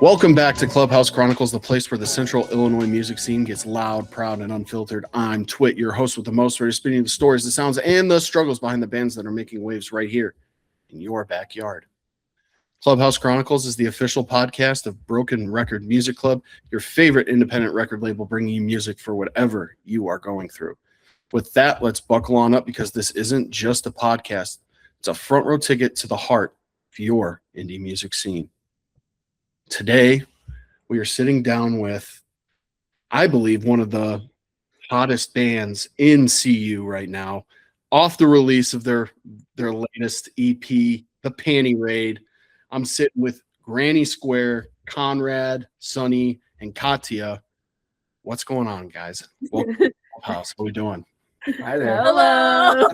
Welcome back to Clubhouse Chronicles, the place where the central Illinois music scene gets loud, proud, and unfiltered. I'm Twit, your host with the most, ready to spinning the stories, the sounds, and the struggles behind the bands that are making waves right here in your backyard. Clubhouse Chronicles is the official podcast of Broken Record Music Club, your favorite independent record label bringing you music for whatever you are going through. With that, let's buckle on up because this isn't just a podcast. It's a front row ticket to the heart of your indie music scene. Today, we are sitting down with, I believe, one of the hottest bands in CU right now, off the release of their latest EP, the Panty Raid. I'm sitting with Granny Square, Conrad, Sonny, and Katya. What's going on, guys? Welcome to the Clubhouse. What are we doing? Hi there. Hello.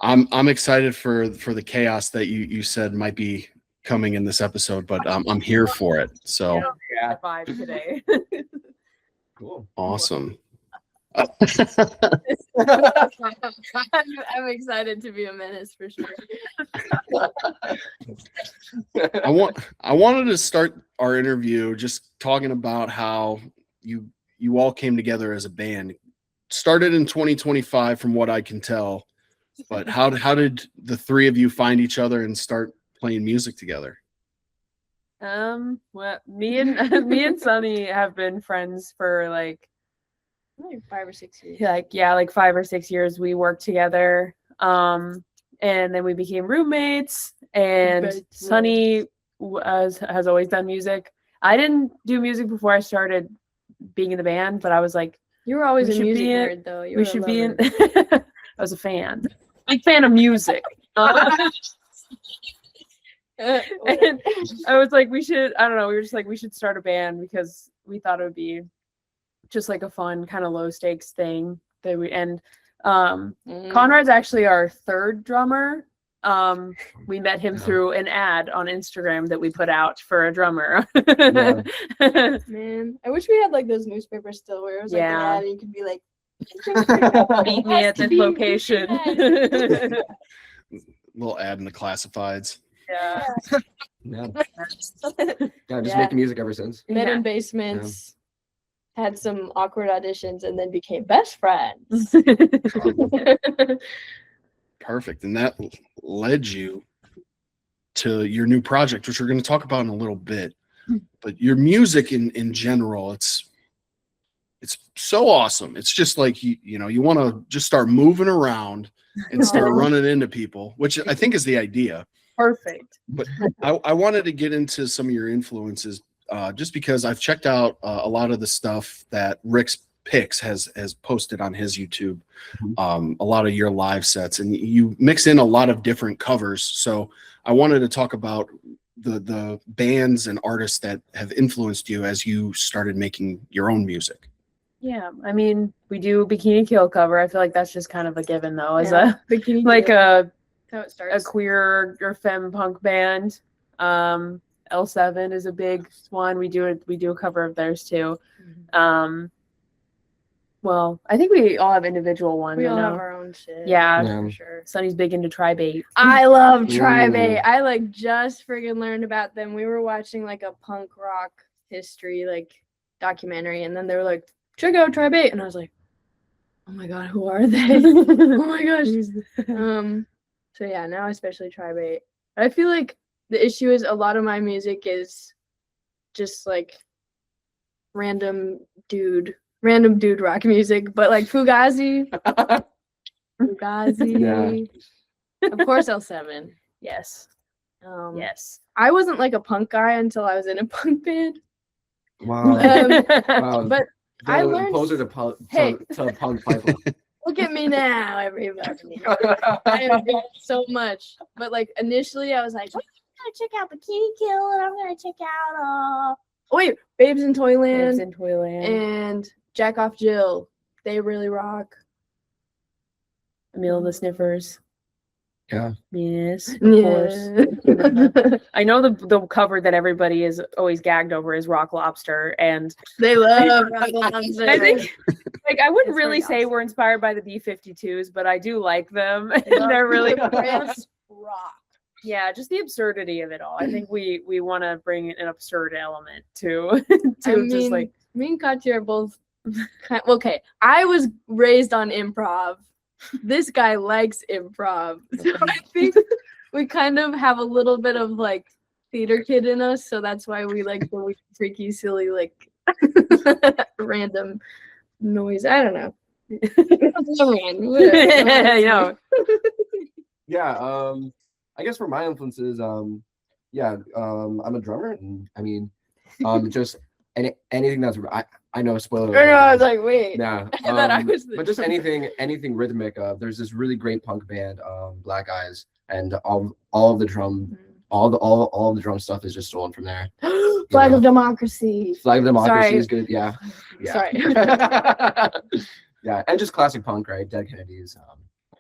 I'm excited for the chaos that you said might be coming in this episode, but I'm here for it. So Yeah, vibe today. Cool. awesome. I'm excited to be a menace for sure. I wanted to start our interview just talking about how you all came together as a band. Started in 2025 from what I can tell, but how did the three of you find each other and start playing music together? Well, me and Sonny have been friends for like 5 or 6 years. like 5 or 6 years. We worked together, and then we became roommates. And Sonny has always done music. I didn't do music before I started being in the band, but I was like, You were always We a should music be in- nerd, though. You we were a should be in. lover. I was a fan, big fan of music. And I was like, we should start a band because we thought it would be just like a fun kind of low stakes thing Conrad's actually our third drummer. We met him through an ad on Instagram that we put out for a drummer. Man, I wish we had like those newspapers still where it was like an Yeah. ad and you could be like, Meet me at this location. Little ad in the classifieds. Yeah. Yeah. Just making music ever since. met Yeah. in basements, had some awkward auditions, and then became best friends. Perfect. And that led you to your new project, which we're going to talk about in a little bit. But your music in general, it's so awesome. It's just like you want to just start moving around and start running into people, which I think is the idea. Perfect. But I wanted to get into some of your influences, just because I've checked out a lot of the stuff that Rick's Picks has posted on his YouTube, a lot of your live sets, and you mix in a lot of different covers. So I wanted to talk about the bands and artists that have influenced you as you started making your own music. Yeah, I mean, we do Bikini Kill cover. I feel like that's just kind of a given, though, as Bikini like Kill. a That's how it starts. queer or femme punk band. L7 is a big one. We do a cover of theirs too. Well, I think we all have individual ones. We all you have know? our own shit. Yeah. For sure. Sonny's big into Tri-Bait. I love Ooh. Tri-Bait. I like just friggin' learned about them. We were watching like a punk rock history like documentary, and then they were like, check out Tri-Bait, and I was like, oh my god, who are they? Oh my gosh. So yeah, now especially Tri-Bait. I feel like the issue is a lot of my music is just like random dude rock music, but like Fugazi. Of course L7. Yes. Um, Yes. I wasn't like a punk guy until I was in a punk band. Wow. Wow. But I The learned- Poser to punk pipeline. look at me now, everybody. I have done so much. But like initially I was like, I'm gonna check out Bikini Kill, and I'm gonna check out Babes in Toyland Lives in Toyland. and Jack Off Jill. They really rock. Emil and the Sniffers. Yeah. Yes, of course. I know the cover that everybody is always gagged over is Rock Lobster, and They love Rock Lobster. I think like I wouldn't It's really very say awesome. we're inspired by the B-52s, but I do like them. And they're really Chris rock. Yeah, just the absurdity of it all. I think we want to bring an absurd element to just like me and Katya are both okay. I was raised on improv. This guy likes improv. So I think we kind of have a little bit of like theater kid in us, so that's why we like the freaky, silly, like random noise. I don't know. Yeah, I guess for my influences, I'm a drummer, and I mean, just anything that's I know spoiler. I was like, wait. Yeah, but just anything rhythmic. There's this really great punk band, Black Eyes, and all of the drum, all of the drum stuff is just stolen from there. Flag of Democracy. Flag of Democracy Sorry. is good. Yeah. Sorry. Yeah, and just classic punk, right? Dead Kennedys.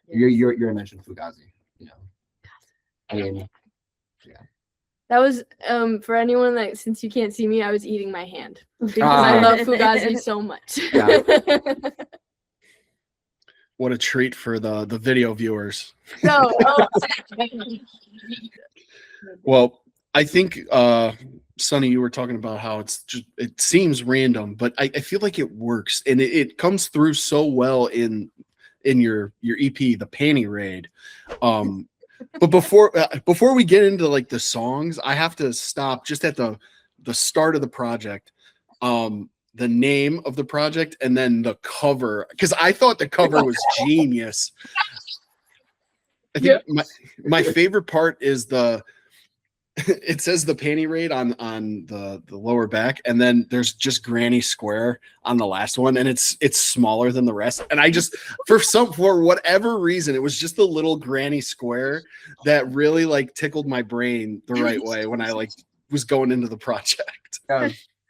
You mentioned Fugazi. You know, I mean, yeah. That was for anyone that, since you can't see me, I was eating my hand because I love Fugazi so much. Yeah. What a treat for the video viewers. No. Well, I think Sonny, you were talking about how it seems random, but I feel like it works, and it comes through so well in your EP, the Panty Raid. But before we get into like the songs, I have to stop just at the start of the project. The name of the project and then the cover, because I thought the cover was genius. I think my favorite part is it says the Panty Raid on the lower back, and then there's just Granny Square on the last one, and it's smaller than the rest. And I just for whatever reason, it was just the little Granny Square that really like tickled my brain the right way when I like was going into the project.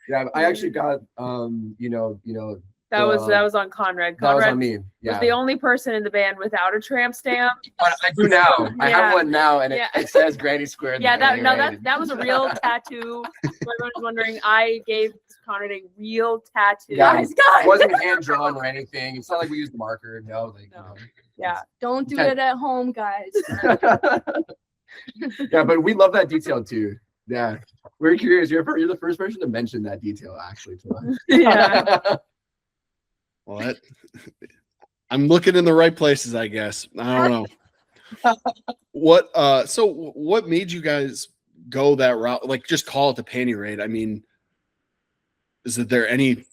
Yeah, I actually got that was on Conrad. That was Conrad on me. Yeah. was the only person in the band without a tramp stamp. But I do now. I have one now, and it says Granny Square. Yeah, that was a real tattoo. Everyone's wondering, I gave Conrad a real tattoo. Guys, it wasn't hand drawn or anything. It's not like we used marker. No. Yeah. Don't do it at home, guys. Yeah, but we love that detail too. Yeah, we're curious. You're the first person to mention that detail actually to us. Yeah. Well, I'm looking in the right places, I guess. I don't know. What made you guys go that route? Like, just call it the Panty Raid. I mean, is there any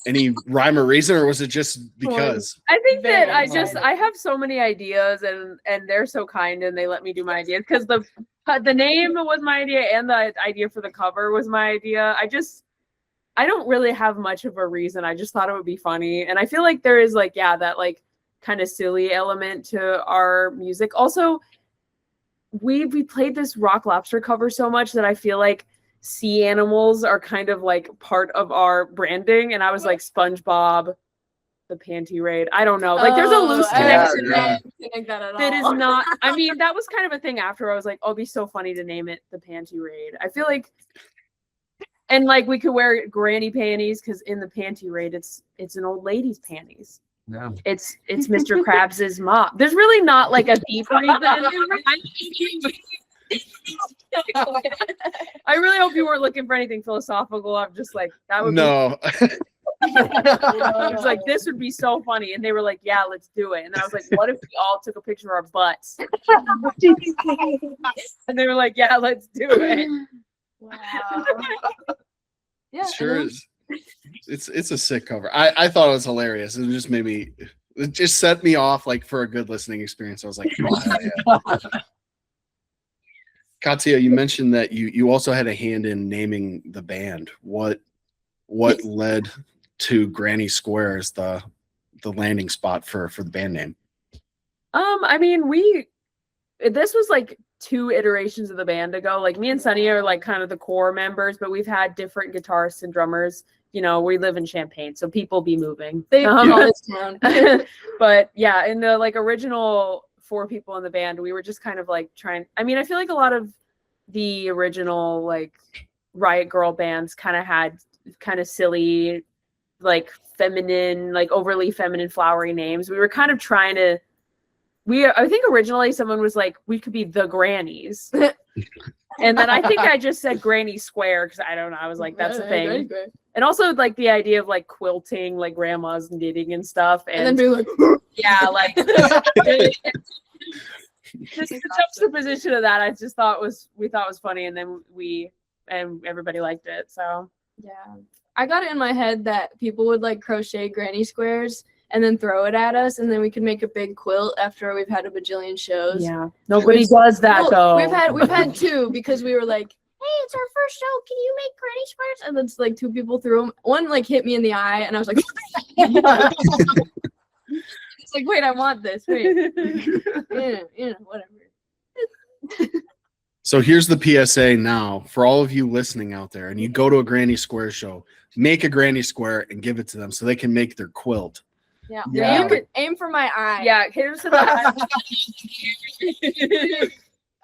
rhyme or reason, or was it just because? I think that I have so many ideas, and they're so kind, and they let me do my ideas, because the name was my idea, and the idea for the cover was my idea. I don't really have much of a reason. I just thought it would be funny. And I feel like there is like, that like kind of silly element to our music. Also, we played this Rock Lobster cover so much that I feel like sea animals are kind of like part of our branding. And I was like, SpongeBob, the Panty Raid. I don't know. Like, there's a loose connection that is not. I mean, that was kind of a thing after. I was like, oh, it'd be so funny to name it the Panty Raid. I feel like. And like we could wear granny panties, because in the Panty Raid, it's an old lady's panties. Yeah. It's Mr. Krabs's mop. There's really not like a deep reason. I really hope you weren't looking for anything philosophical. I'm just like, that would no. I was like, this would be so funny. And they were like, yeah, let's do it. And I was like, what if we all took a picture of our butts? And they were like, yeah, let's do it. Wow. Yeah, sure is. It's a sick cover. I thought it was hilarious. It just set me off like for a good listening experience. I was like, oh, yeah. Katya, you mentioned that you also had a hand in naming the band. What led to Granny Square as the landing spot for the band name? I mean, this was like 2 iterations of the band ago. Like, me and Sonny are like kind of the core members, but we've had different guitarists and drummers. You know, we live in Champaign, so people be moving. They call this town. But yeah, in the like original 4 people in the band, we were just kind of like trying. I mean, I feel like a lot of the original like Riot Girl bands kind of had kind of silly, like feminine, like overly feminine, flowery names. We were kind of trying to. I think originally someone was like, we could be the Grannies. And then I think I just said Granny Square because I don't know. I was like, that's a thing. And also like the idea of like quilting, like grandma's knitting and stuff. And then being like, yeah, like just the juxtaposition of that, I just thought we thought was funny, and then everybody liked it. So yeah, I got it in my head that people would like crochet granny squares and then throw it at us, and then we could make a big quilt after we've had a bajillion shows. yeah, nobody does that though. We've had two because we were like, hey, it's our first show. Can you make granny squares? And then it's like two people threw them. One like hit me in the eye, and I was like, it's like, wait, I want this. Wait, whatever. So here's the PSA now for all of you listening out there, and you go to a Granny Square show, make a Granny Square and give it to them so they can make their quilt. Yeah. Yeah. Aim for my eye. Yeah, here's the eye.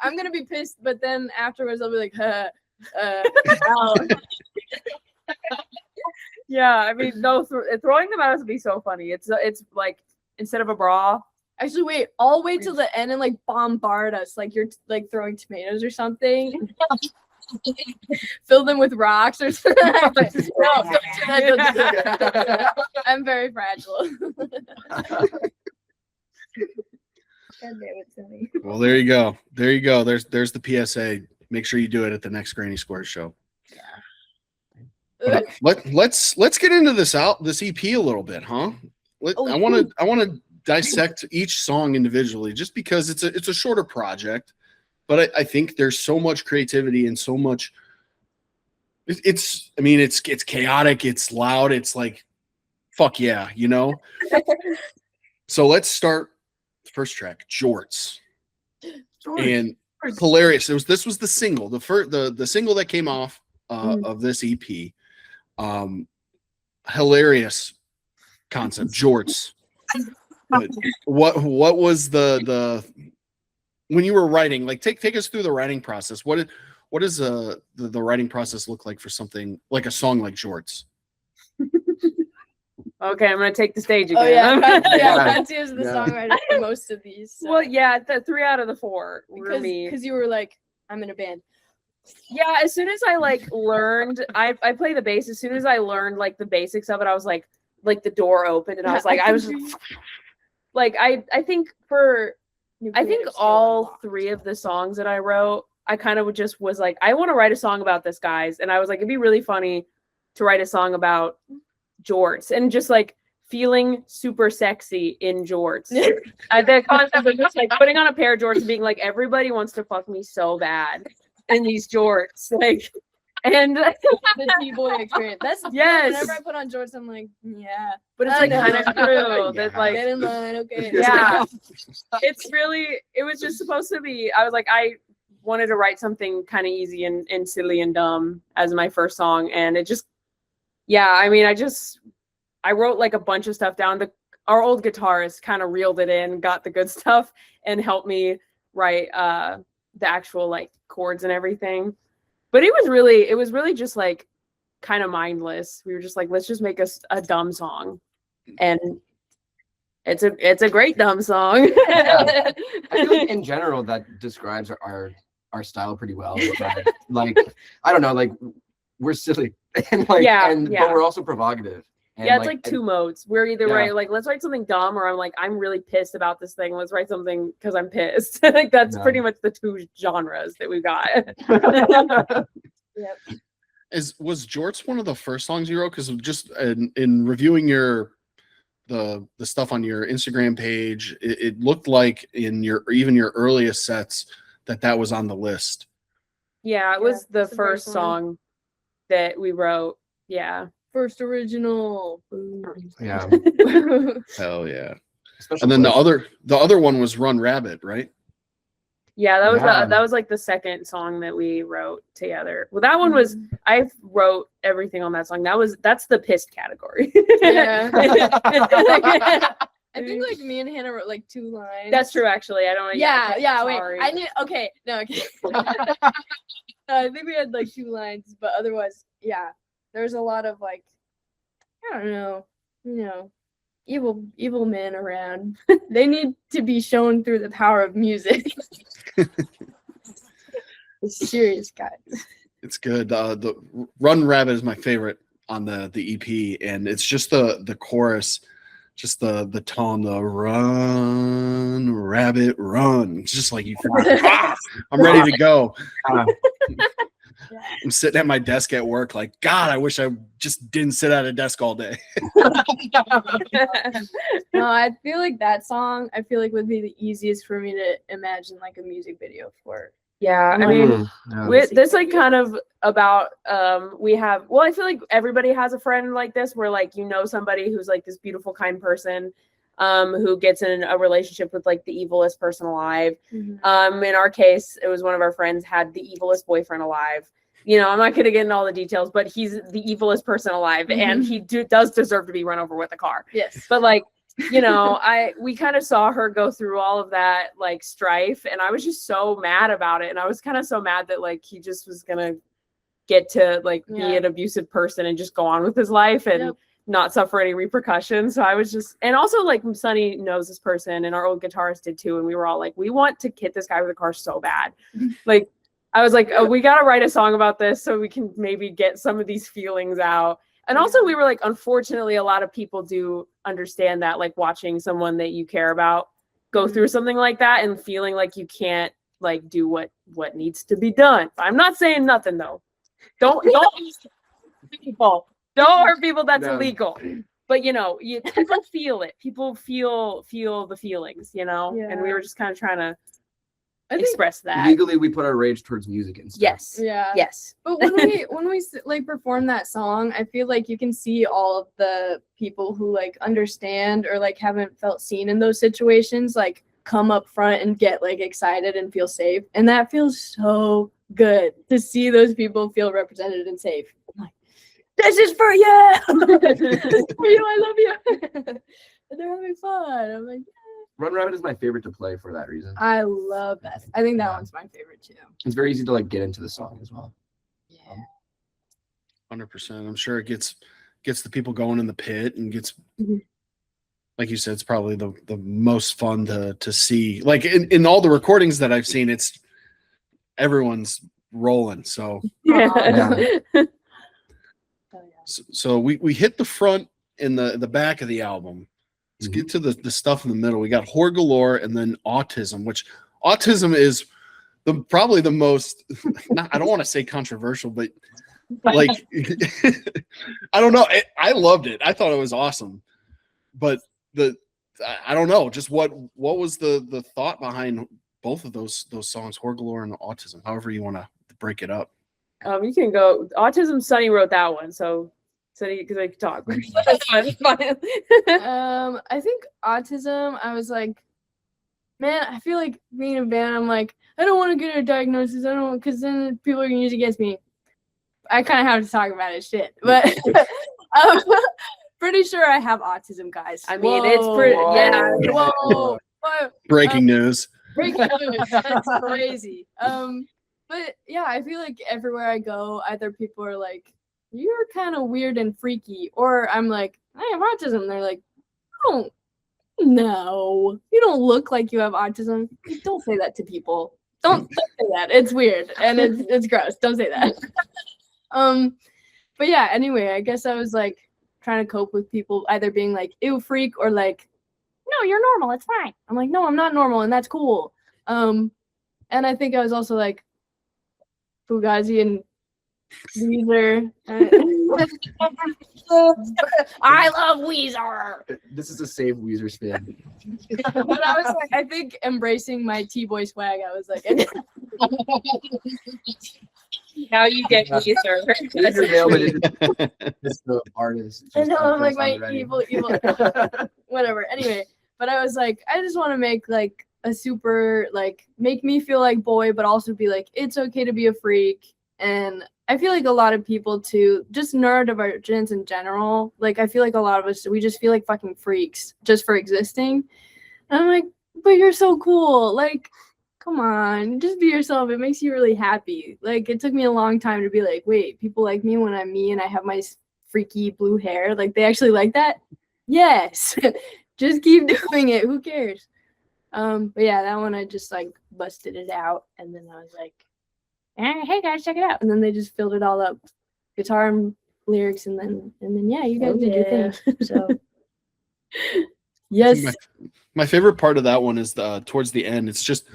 I'm gonna be pissed, but then afterwards I'll be like, ow. Yeah, I mean, no, throwing them out would be so funny. It's like instead of a bra. Actually, wait. I'll wait till the end and like bombard us, like you're like throwing tomatoes or something. Fill them with rocks or something. No, don't do that. I'm very fragile. Well, there you go. There you go. There's the PSA. Make sure you do it at the next Granny Square show. Yeah. Let's get into this EP a little bit, huh? I want to dissect each song individually, just because it's a shorter project, but I think there's so much creativity and so much. It's chaotic. It's loud. It's like, fuck yeah, you know. So let's start. First track, Jorts. And hilarious. This was the single, the single that came off of this EP. Hilarious concept, Jorts. But what was the when you were writing? Like, take us through the writing process. What does the writing process look like for something like a song like Jorts? Okay, I'm gonna take the stage again. Oh yeah, Panty is the songwriter for most of these. So. Well, yeah, the 3 out of the 4 were me. Because you were like, I'm in a band. Yeah, as soon as I like learned, I play the bass. As soon as I learned like the basics of it, I was like the door opened, and I was like, I think all 3 of the songs that I wrote, I kind of was like, I want to write a song about this, guys, and I was like, it'd be really funny to write a song about jorts and just like feeling super sexy in jorts. The concept of just like putting on a pair of jorts and being like, everybody wants to fuck me so bad in these jorts, like, and the T-boy experience. That's yes. Whenever I put on jorts, I'm like, yeah, but it's like kind of true. That like, get in line, okay. Yeah, it's really. It was just supposed to be. I was like, I wanted to write something kind of easy and silly and dumb as my first song, and it just. Yeah, I mean, I wrote like a bunch of stuff down. Our old guitarist kind of reeled it in, got the good stuff, and helped me write the actual like chords and everything. But it was really just like kind of mindless. We were just like, let's just make a dumb song, and it's a great dumb song. Yeah. I feel like in general that describes our style pretty well. Like I don't know, like we're silly and like but we're also provocative. And yeah, it's like 2 modes. We're either like, let's write something dumb, or I'm like, I'm really pissed about this thing. Let's write something because I'm pissed. Like that's pretty much the 2 genres that we got. Yep. Was Jorts one of the first songs you wrote? Because just in reviewing the stuff on your Instagram page, it looked like in your earliest sets that was on the list. Yeah, it was the first song that we wrote. Yeah. First original. Yeah. Hell yeah. And then the other one was Run Rabbit, right? Yeah, that was like the second song that we wrote together. Well, that one was I wrote everything on that song. That's the pissed category. Yeah. I think like me and Hannah wrote like 2 lines. That's true, actually. I don't know. Yeah. Wait, I knew. Okay, no. Okay. I think we had like 2 lines, but otherwise, yeah. There's a lot of like, I don't know, evil men around. They need to be shown through the power of music. Serious guys. It's good. The Run Rabbit is my favorite on the EP, and it's just the chorus, just the tone, the Run Rabbit Run. It's just like you feel like, I'm ready to go. I'm sitting at my desk at work, like, God, I wish I just didn't sit at a desk all day. No, I feel like that song, I feel like would be the easiest for me to imagine like a music video for. Yeah, I mean, this like kind of about we have, well, I feel like everybody has a friend like this where like somebody who's like this beautiful kind person who gets in a relationship with like the evilest person alive. In our case, it was one of our friends had the evilest boyfriend alive. I'm not going to get into all the details, but he's the evilest person alive, and he does deserve to be run over with a car. Yes. But like, we kind of saw her go through all of that like strife, and I was just so mad about it. And I was kind of so mad that like he just was going to get to like be an abusive person and just go on with his life and not suffer any repercussions. So I was just, and also like Sunny knows this person, and our old guitarist did too. And we were all like, we want to hit this guy with a car so bad. Like, I was like, oh, we got to write a song about this so we can maybe get some of these feelings out. And also we were like, unfortunately, a lot of people do understand that, like watching someone that you care about go through something like that and feeling like you can't like do what needs to be done. I'm not saying nothing though. Don't hurt people. That's illegal. But people feel it. People feel the feelings, and we were just kind of trying to express that. Legally, we put our rage towards music instead. Yes. Yeah. Yes. But when we like perform that song, I feel like you can see all of the people who like understand or like haven't felt seen in those situations like come up front and get like excited and feel safe, and that feels so good to see those people feel represented and safe. I'm like, this is for you. This is for you. I love you. And they're having fun. I'm like, Run Rabbit is my favorite to play for that reason. I love that. I think that one's my favorite too. It's very easy to like get into the song as well. Yeah. 100%. I'm sure it gets the people going in the pit and gets, like you said, it's probably the most fun to see. Like in all the recordings that I've seen, it's everyone's rolling. So so we hit the front and the back of the album. Let's get to the stuff in the middle. We got Whore Galore and then Autism, which autism is probably the most, I don't want to say controversial, but like, I don't know. I loved it. I thought it was awesome. But I don't know, just what was the thought behind both of those songs, Whore Galore and Autism, however you want to break it up. You can go Autism. Sunny wrote that one, so because I could talk. I think Autism, I was like, man, I feel like being a band, I'm like, I don't want to get a diagnosis. I don't, because then people are going to use it against me. I kind of have to talk about it, shit. But I'm pretty sure I have autism, guys. I mean, it's pretty, Whoa. Breaking news. Breaking news. That's crazy. But yeah, I feel like everywhere I go, either people are like, you're kind of weird and freaky, or I'm like, I have autism. And they're like, oh, no, you don't look like you have autism. Don't say that to people. Don't say that. It's weird and it's gross. Don't say that. But yeah, anyway, I guess I was like trying to cope with people either being like, ew, freak, or like, no, you're normal. It's fine. I'm like, no, I'm not normal, and that's cool. And I think I was also like, Fugazi and Weezer. I love Weezer. This is a safe Weezer spin. But I was like, I think embracing my T-boy swag, I was like, now you get Weezer. It's the artist. I know, I'm like my evil, whatever. Anyway, but I was like, I just want to make like a super, like, make me feel like boy, but also be like, it's okay to be a freak. And I feel like a lot of people too, just neurodivergence in general, like I feel like a lot of us, we just feel like fucking freaks just for existing. And I'm like, but you're so cool. Like, come on, just be yourself. It makes you really happy. Like, it took me a long time to be like, wait, people like me when I'm me and I have my freaky blue hair. Like, they actually like that? Yes. Just keep doing it. Who cares? But yeah, that one I just like busted it out, and then I was like, hey guys, check it out. And then they just filled it all up, guitar and lyrics, and then yeah, you guys did your thing. So yes. My favorite part of that one is towards the end. It's just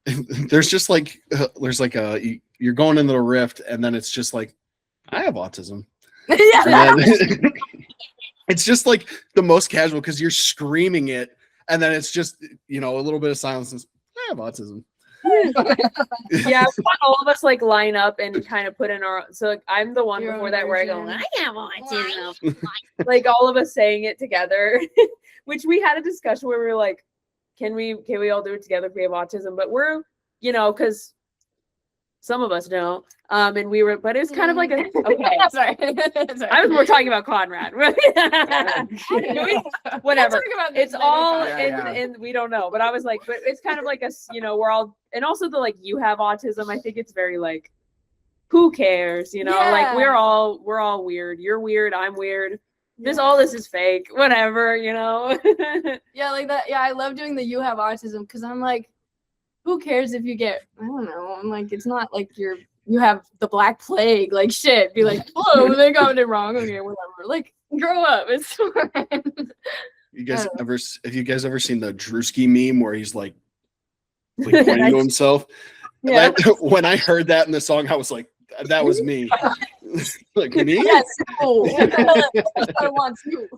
there's just like you're going into the rift, and then it's just like, I have autism. Yeah. It's just like the most casual because you're screaming it, and then it's just, you know, a little bit of silence. And I have autism. Yeah, all of us like line up and kind of put in our. So like, I'm the one Your before own that where I go, version. I have autism. Like all of us saying it together, which we had a discussion where we were like, can we all do it together if we have autism? But we're, you know, because some of us don't. And we were, but it's kind of like a okay. Sorry. I was more talking about Conrad. Whatever. It's all and we don't know. But I was like, but it's kind of like a, you know, we're all, and also the like, you have autism. I think it's very like, who cares? You know, like we're all weird. You're weird. I'm weird. All this is fake. Whatever, you know. Yeah, like that. Yeah, I love doing the you have autism because I'm like, who cares if you get, I don't know. I'm like, it's not like you have the Black Plague, like shit. Be like, whoa, they got it wrong. Okay, whatever. Like, grow up. It's fine. Have you guys ever seen the Drewski meme where he's like pointing to himself? Yeah. When I heard that in the song, I was like, that was me. Like me? Yes. Oh, I want you.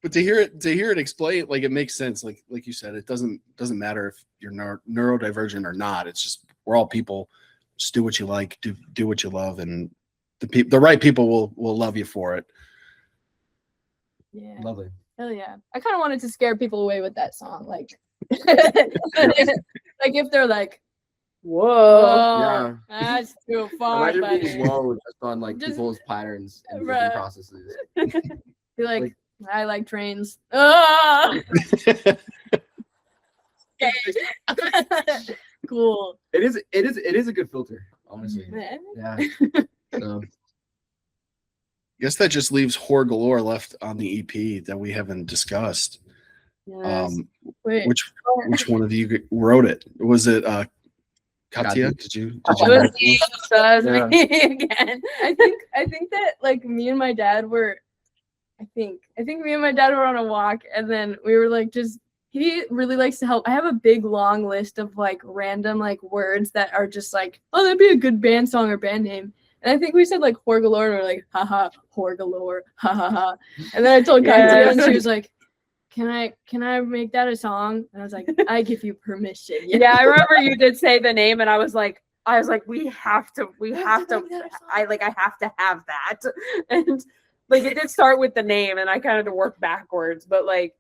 But to hear it explain, like, it makes sense. Like you said, it doesn't matter if you're neurodivergent or not. It's just, we're all people. Just do what you like, do what you love, and the right people will love you for it. Yeah. Lovely. Hell yeah. I kind of wanted to scare people away with that song. Like, like if they're like, whoa, that's too far. Imagine being whoa just on like people's patterns and thinking processes. Be like, I like trains. Oh! Cool. It is a good filter, honestly. Yeah. So. I guess that just leaves Horror Galore left on the EP that we haven't discussed. Yes. Which one of you wrote it? Was it Katya? Did you it was me again. I think that like me and my dad were, I think me and my dad were on a walk, and then we were like, he really likes to help. I have a big long list of like random like words that are just like, oh, that'd be a good band song or band name. And I think we said like Horror Galore, and we're like, haha, Horror Galore, ha ha ha. And then I told Katya, and she was like, can I make that a song? And I was like, I give you permission. Yeah, I remember you did say the name, and I was like, we have to. I have to have that. And like it did start with the name, and I kind of had to work backwards. But like,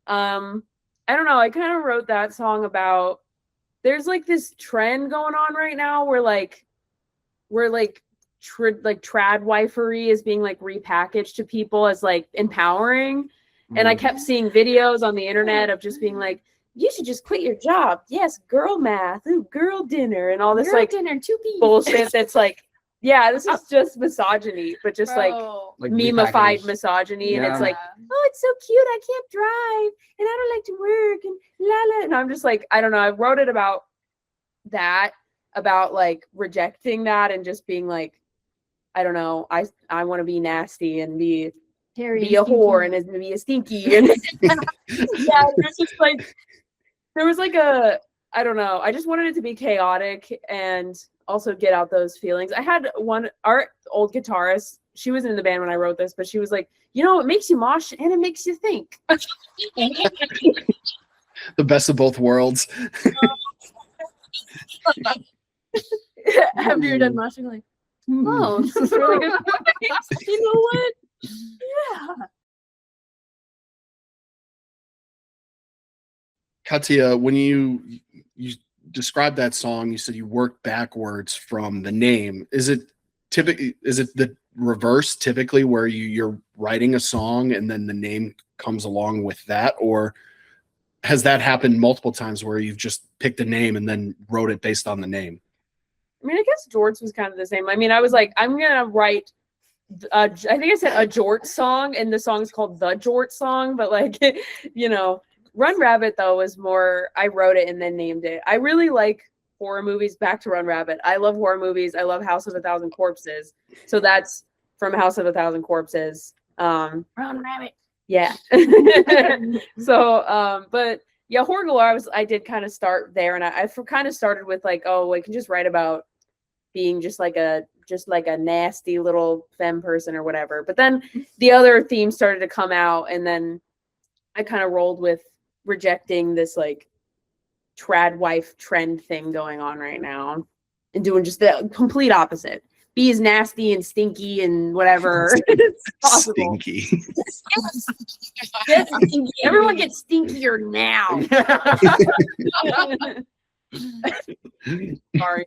I don't know. I kind of wrote that song about. There's like this trend going on right now where trad wifery is being like repackaged to people as like empowering. And I kept seeing videos on the internet of just being like, you should just quit your job. Yes, girl math, ooh, girl dinner, and all this girl like dinner, bullshit that's like, yeah, this is just misogyny, but just like memeified misogyny. And it's like, oh, it's so cute. I can't drive and I don't like to work and la la. And I'm just like, I don't know. I wrote it about that, about like rejecting that and just being like, I don't know. I want to be nasty and be a whore and be a stinky. And yeah, there's just like, there was like I don't know. I just wanted it to be chaotic and also get out those feelings. I had our old guitarist, she was in the band when I wrote this, but she was like, you know, it makes you mosh and it makes you think. The best of both worlds. After you're done moshing, like, oh, this is really good. You know what? Yeah. Katya, when you described that song, you said you worked backwards from the name. Is it the reverse typically where you're writing a song and then the name comes along with that, or has that happened multiple times where you've just picked a name and then wrote it based on the name? I mean, I guess Jorts was kind of the same. I mean, I was like, I'm gonna write I think I said a Jort song, and the song's called the Jort song, but like, you know, Run Rabbit though was more. I wrote it and then named it. I really like horror movies. Back to Run Rabbit. I love horror movies. I love House of a Thousand Corpses. So that's from House of a Thousand Corpses. Run Rabbit. Yeah. So, but yeah, horror galore. I did kind of start there, and I kind of started with like, oh, I can just write about being just like a nasty little femme person or whatever. But then the other themes started to come out, and then I kind of rolled with rejecting this like trad wife trend thing going on right now and doing just the complete opposite. Be as nasty and stinky and whatever. It's possible. Stinky. Get stinky. Everyone gets stinkier now. Sorry.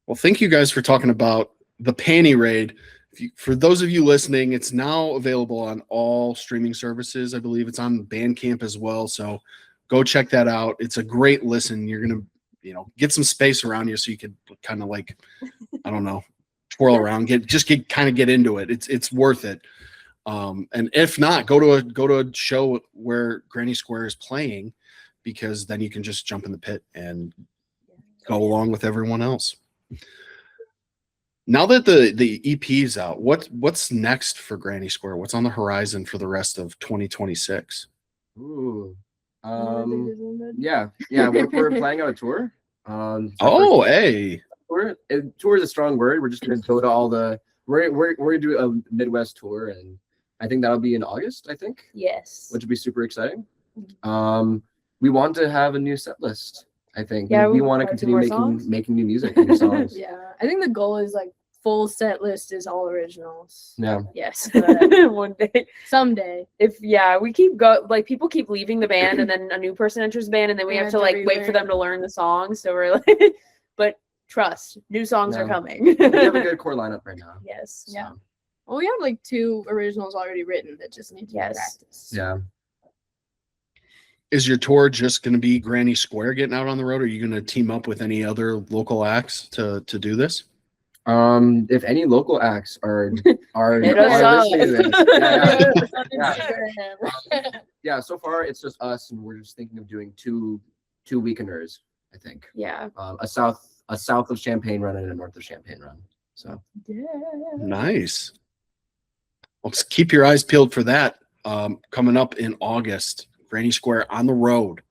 Well, thank you guys for talking about the Panty Raid. For those of you listening, it's now available on all streaming services. I believe it's on Bandcamp as well. So go check that out. It's a great listen. You're going to, get some space around you so you could kind of like, I don't know, twirl around, get into it. It's worth it. And if not, go to a show where Granny Square is playing, because then you can just jump in the pit and go along with everyone else. Now that the EP is out, what's next for Granny Square? What's on the horizon for the rest of 2026? Ooh. Yeah. We're planning out a tour. Hey. Tour is a strong word. We're just gonna go to all the. We're gonna do a Midwest tour, and I think that'll be in August. I think. Yes. Which would be super exciting. We want to have a new set list. I think. Yeah, we want to continue making new music, new songs. Yeah, I think the goal is like full set list is all originals. Yeah. Yes. One day. Someday. We keep people keep leaving the band, and then a new person enters the band, and then we have to like wait for them to learn the songs. So we're like, but trust, new songs are coming. We have a good core lineup right now. Yes. So. Yeah. Well, we have like 2 originals already written that just need to be practiced. Yeah. Is your tour just going to be Granny Square getting out on the road? Or are you going to team up with any other local acts to do this? If any local acts are Hit us listening up. to this, yeah. So far it's just us, and we're just thinking of doing two weekenders. I think. Yeah. A south of Champaign run and a north of Champaign run. So. Yeah. Nice. Well, just keep your eyes peeled for that. Coming up in August. Granny Square on the road.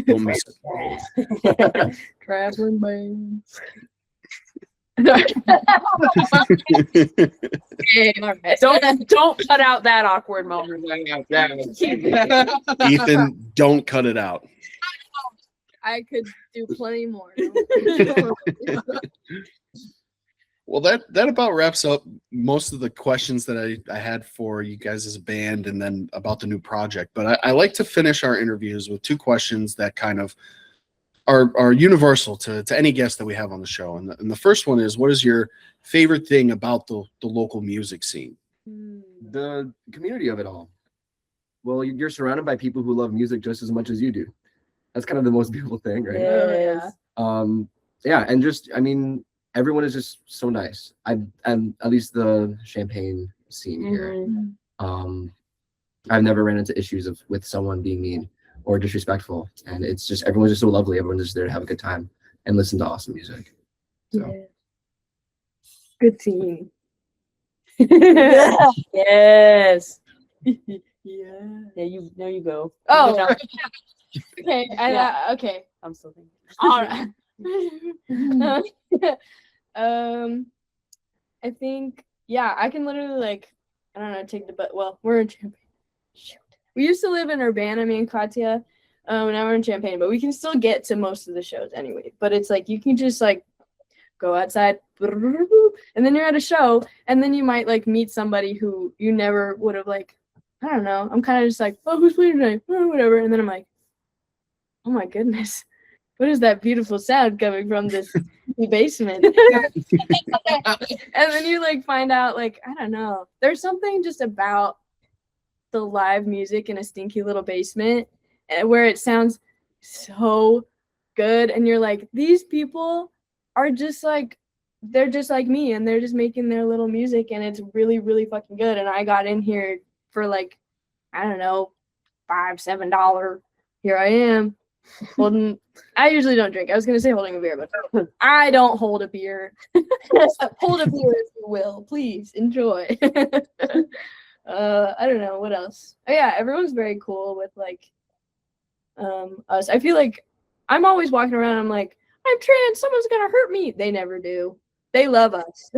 Don't miss it. Traveling bands. Don't cut out that awkward moment. Ethan, don't cut it out. I could do plenty more. Well, that about wraps up most of the questions that I had for you guys as a band, and then about the new project. But I like to finish our interviews with 2 questions that kind of are universal to any guest that we have on the show. And the first one is, what is your favorite thing about the local music scene? The community of it all. Well, you're surrounded by people who love music just as much as you do. That's kind of the most beautiful thing, right? Yes. Yeah, and just, I mean, everyone is just so nice. I'm at least the Champaign scene here. I've never ran into issues with someone being mean or disrespectful, and it's just everyone's just so lovely. Everyone's just there to have a good time and listen to awesome music. So. Yeah. Good team. Yes. Yeah. Yeah, you go. Oh. No. Okay. Okay. I'm still thinking. All right. I think, yeah, I can literally like, I don't know, take the butt. Well, we're in Champaign. Shoot. We used to live in Urbana, me and Katya. Now we're in Champaign, but we can still get to most of the shows anyway. But it's like you can just like go outside, and then you're at a show, and then you might like meet somebody who you never would have like. I don't know. I'm kind of just like, oh, who's playing tonight? Oh, whatever. And then I'm like, oh my goodness, what is that beautiful sound coming from this basement? And then you like find out like, I don't know. There's something just about the live music in a stinky little basement where it sounds so good. And you're like, these people are just like, they're just like me, and they're just making their little music, and it's really, really fucking good. And I got in here for like, I don't know, $5-7. Here I am holding. I usually don't drink. I was gonna say holding a beer, but I don't hold a beer. Hold a beer if you will, please enjoy. I don't know what else. Oh yeah, everyone's very cool with like us. I feel like I'm always walking around. I'm like, I'm trans. Someone's gonna hurt me. They never do. They love us.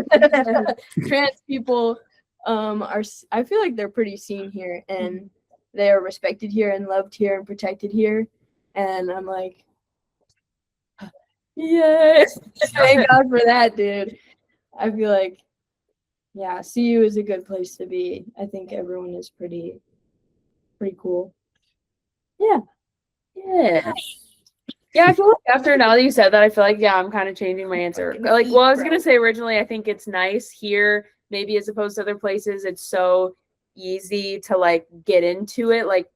Trans people are. I feel like they're pretty seen here, and they are respected here, and loved here, and protected here. And I'm like, yes, thank God for that, dude. I feel like, yeah, CU is a good place to be. I think everyone is pretty cool. Yeah. Yeah. Yeah, I feel like after now that you said that, I feel like, yeah, I'm kind of changing my answer. Like, well, I was going to say originally, I think it's nice here, maybe as opposed to other places. It's so easy to like get into it. Like,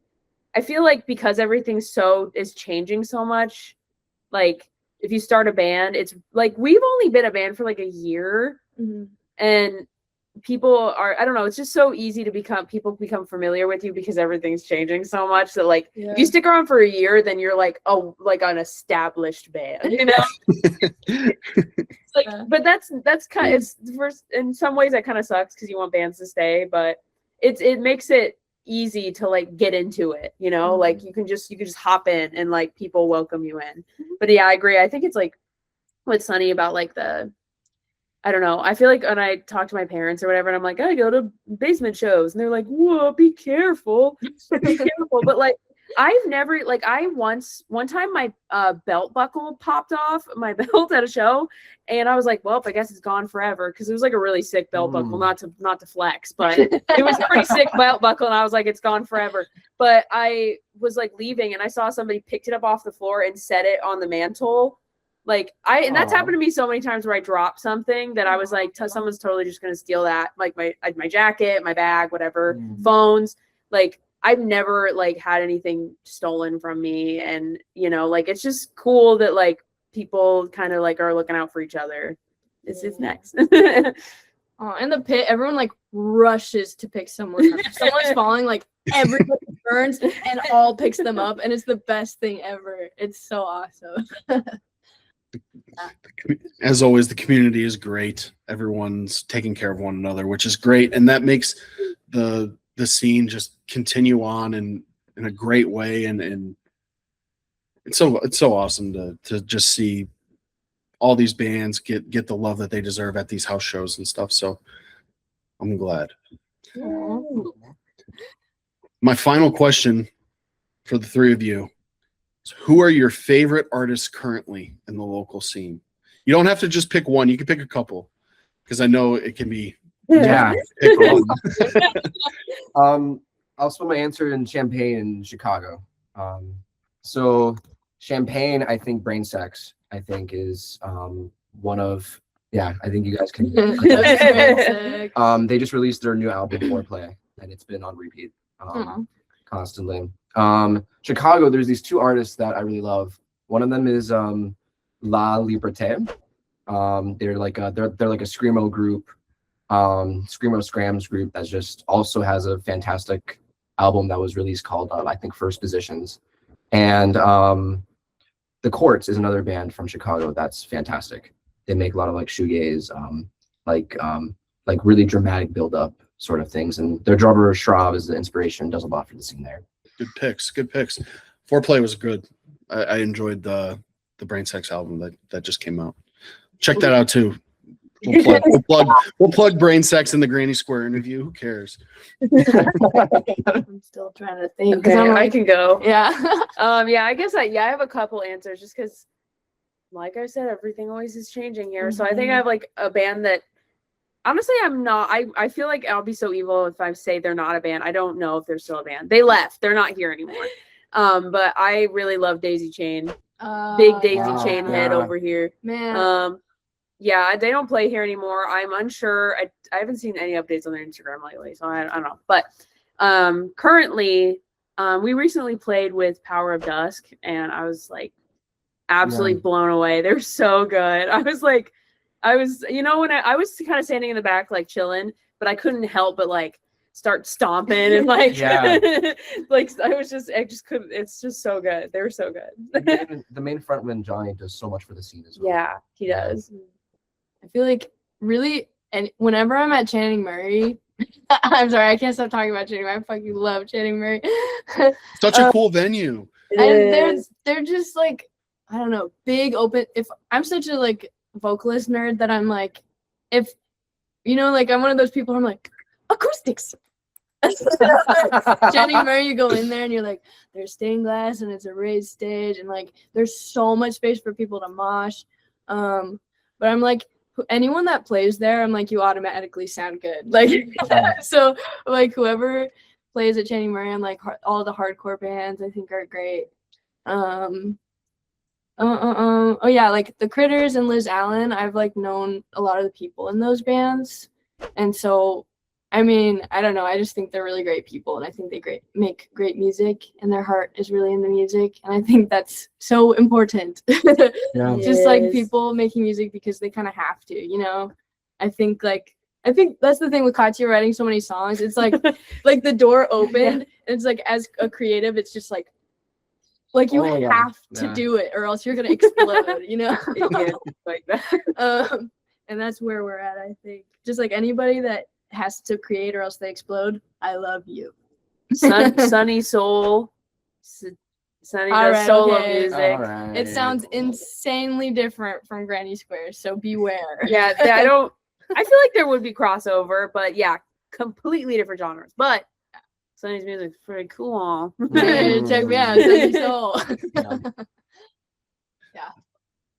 I feel like because everything is changing so much, like if you start a band, it's like we've only been a band for like a year, and people are, I don't know, it's just so easy to people become familiar with you because everything's changing so much that like if you stick around for a year, then you're like, oh, like an established band, you know? It's like, but that's kind of, it's first in some ways that kind of sucks because you want bands to stay, but it makes it easy to like get into it, you know, like you can just hop in and like people welcome you in. But yeah, I agree. I think it's like what's funny about like I don't know, I feel like when I talk to my parents or whatever and I'm like, I go to basement shows and they're like, whoa, be careful. Be careful. But like I've never, like one time my belt buckle popped off my belt at a show and I was like, well, I guess it's gone forever, because it was like a really sick belt buckle, not to flex, but it was a pretty sick belt buckle and I was like, it's gone forever. But I was like leaving and I saw somebody picked it up off the floor and set it on the mantle. Like and that's happened to me so many times where I dropped something that I was like, someone's totally just gonna steal that, like my jacket, my bag, whatever, phones. Like I've never like had anything stolen from me, and you know, like it's just cool that like people kind of like are looking out for each other. It's next. Oh, in the pit, everyone like rushes to pick someone up. If someone's falling, like everybody turns and all picks them up, and it's the best thing ever. It's so awesome. As always, the community is great. Everyone's taking care of one another, which is great, and that makes the scene just continue on in a great way. And it's so awesome to just see all these bands get the love that they deserve at these house shows and stuff. So I'm glad. My final question for the three of you: who are your favorite artists currently in the local scene? You don't have to just pick one. You can pick a couple, because I know it can be. Yeah. I'll split my answer in Champaign and Chicago. So Champaign, I think Brain Sex, I think is one of, I think you guys can. They just released their new album, Foreplay, and it's been on repeat constantly. Chicago, there's these two artists that I really love. One of them is La Liberté. They're like a screamo group, screamo scrams group that just also has a fantastic album that was released called I think First Positions. And The Courts is another band from Chicago that's fantastic. They make a lot of like shoegaze, like really dramatic build up sort of things. And their drummer Shrav is the inspiration, does a lot for the scene there. Good picks. Foreplay was good. I enjoyed the Brain Sex album that just came out. Check that out too. We'll plug Brain Sex in the Granny Square interview. Who cares? I'm still trying to think. Okay, I can go. Yeah. I guess I have a couple answers, just because, like I said, everything always is changing here. So I think I have like a band that, honestly, I'm not. I feel like I'll be so evil if I say they're not a band. I don't know if they're still a band. They left. They're not here anymore. But I really love Daisy Chain. Big Daisy Chain head over here. Man. They don't play here anymore. I'm unsure. I haven't seen any updates on their Instagram lately, so I don't know. But currently, we recently played with Power of Dusk, and I was like absolutely blown away. They're so good. I was when I was kind of standing in the back like chilling, but I couldn't help but like start stomping and like, Yeah. like I just couldn't. It's just so good. They were so good. The main frontman Johnny does so much for the scene as well. Yeah, he does. I feel like really, and whenever I'm at Channing Murray, I'm sorry, I can't stop talking about Channing Murray. I fucking love Channing Murray. Such a cool venue. And they're just like, I don't know, big open. If I'm such a like vocalist nerd that I'm like, if you know, like I'm one of those people who I'm like, acoustics. Channing Murray, you go in there and you're like, there's stained glass and it's a raised stage and like there's so much space for people to mosh. But I'm like, anyone that plays there, I'm like, you automatically sound good. Like, so like whoever plays at Channing Murray, I'm like, all the hardcore bands I think are great. Oh yeah, like the Critters and Liz Allen, I've like known a lot of the people in those bands, and so I mean, I don't know, I just think they're really great people, and I think they make great music, and their heart is really in the music, and I think that's so important. Yeah. Just like people making music because they kind of have to, you know. I think that's the thing with Katya writing so many songs. It's like like the door opened, and it's like as a creative, it's just like you have to do it or else you're gonna explode, you know. Like that. And that's where we're at. I think just like anybody that has to create or else they explode. I love you. Sunny Soul. Sunny does solo music. Right. It sounds insanely different from Granny Square, so beware. Yeah, I feel like there would be crossover, but yeah, completely different genres. But Sunny's music is pretty cool. Check me out, Sunny Soul. Yeah.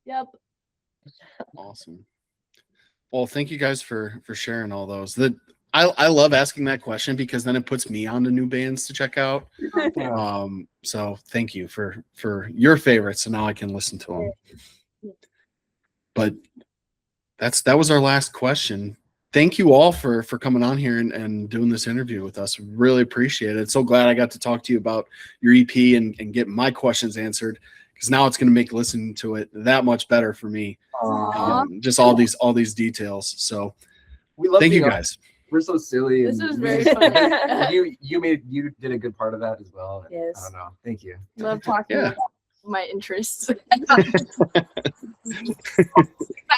Yep. Awesome. Well, thank you guys for sharing all those. I love asking that question because then it puts me on to new bands to check out. So thank you for your favorites, so now I can listen to them. But that was our last question. Thank you all for coming on here and doing this interview with us. Really appreciate it. So glad I got to talk to you about your EP and get my questions answered, because now it's going to make listening to it that much better for me. Just all these details. So we love thank you guys. We're so silly. This and is very fun. you did a good part of that as well. Yes. I don't know. Thank you. Love talking Yeah. about my interests. I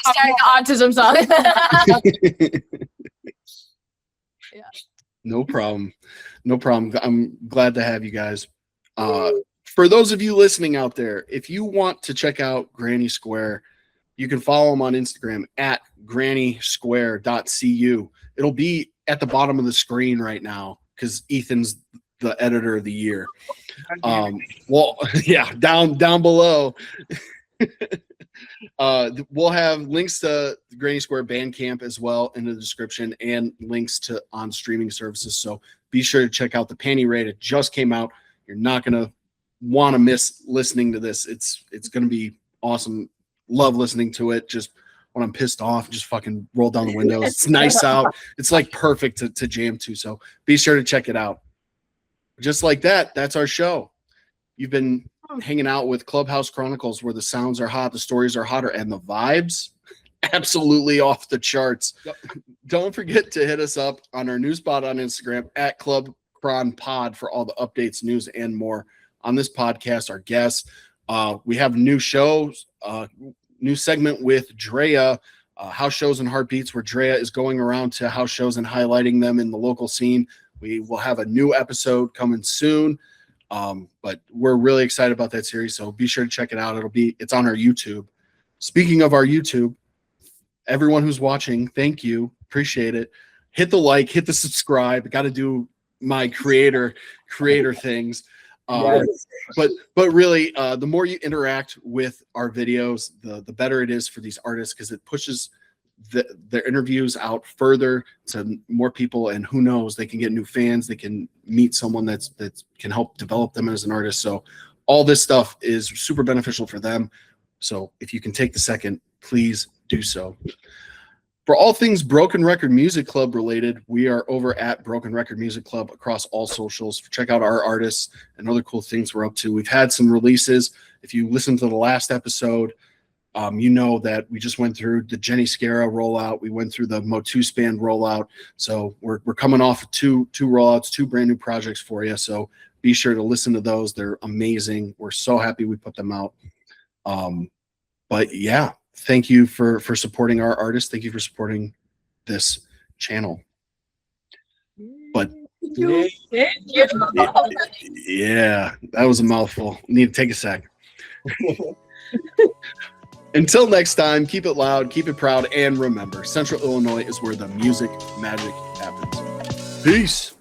started the autism song. Yeah. No problem. I'm glad to have you guys. For those of you listening out there, if you want to check out Granny Square, you can follow them on Instagram at grannysquare.cu. It'll be at the bottom of the screen right now because Ethan's the editor of the year. Well, yeah, down below. We'll have links to the Granny Square Bandcamp as well in the description and links to on streaming services. So be sure to check out the Panty Raid. It just came out. You're not going to want to miss listening to this. It's going to be awesome. Love listening to it. Just when I'm pissed off, just fucking roll down the windows. It's nice out. It's like perfect to jam to. So be sure to check it out. Just like that, that's our show. You've been hanging out with Clubhouse Chronicles, where the sounds are hot, the stories are hotter, and the vibes absolutely off the charts. Yep. Don't forget to hit us up on our news spot on Instagram at Club Chron Pod for all the updates, news, and more on this podcast. Our guests, we have new shows, new segment with Drea, house shows and heartbeats, where Drea is going around to house shows and highlighting them in the local scene. We will have a new episode coming soon. But we're really excited about that series, so be sure to check it out. It's on our YouTube. Speaking of our YouTube, everyone who's watching, thank you. Appreciate it. Hit the like, hit the subscribe. Got to do my creator things. Yes. But really, the more you interact with our videos, the better it is for these artists, because it pushes their interviews out further to more people, and who knows, they can get new fans, they can meet someone that can help develop them as an artist. So all this stuff is super beneficial for them. So if you can take the second, please do so. For all things Broken Record Music Club related, we are over at Broken Record Music Club across all socials. Check out our artists and other cool things we're up to. We've had some releases. If you listen to the last episode, You know that we just went through the Jenny Scara rollout. We went through the Motu Span rollout. So we're coming off of two rollouts, 2 brand new projects for you. So be sure to listen to those. They're amazing. We're so happy we put them out. But yeah, thank you for supporting our artists. Thank you for supporting this channel. But yeah, that was a mouthful. Need to take a sec. Until next time, keep it loud, keep it proud, and remember, Central Illinois is where the music magic happens. Peace.